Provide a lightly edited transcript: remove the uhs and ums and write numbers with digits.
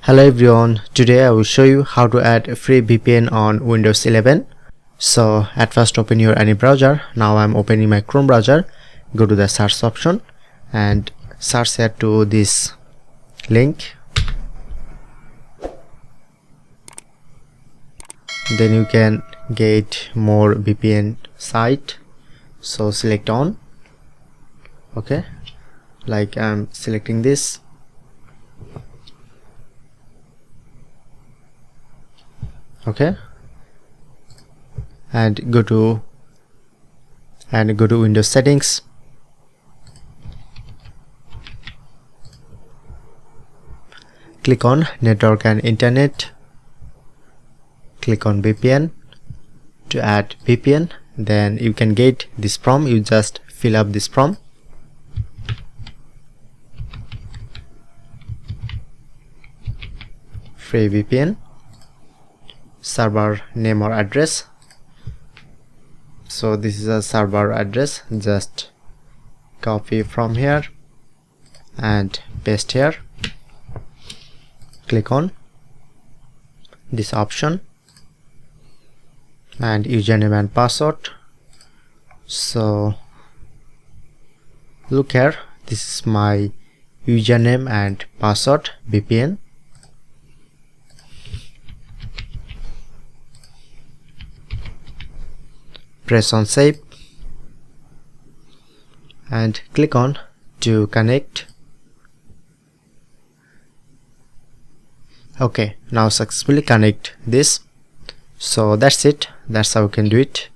Hello everyone, today I will show you how to add a free VPN on Windows 11. So at first open your any browser. Now I'm opening my Chrome browser. Go to the search option and search here to this link. Then you can get more VPN site. So select on. Okay, like I'm selecting this. Okay, and go to Windows settings. Click on network and internet. Click on VPN to add VPN. Then you can get this prompt. You just fill up this prompt. Free VPN, server name or address. So this is a server address. Just copy from here and paste here. Click on this option and username and password. So look here, this is my username and password VPN. Press on save and click on to connect. Okay, now successfully connect this. So that's it. That's how you can do it.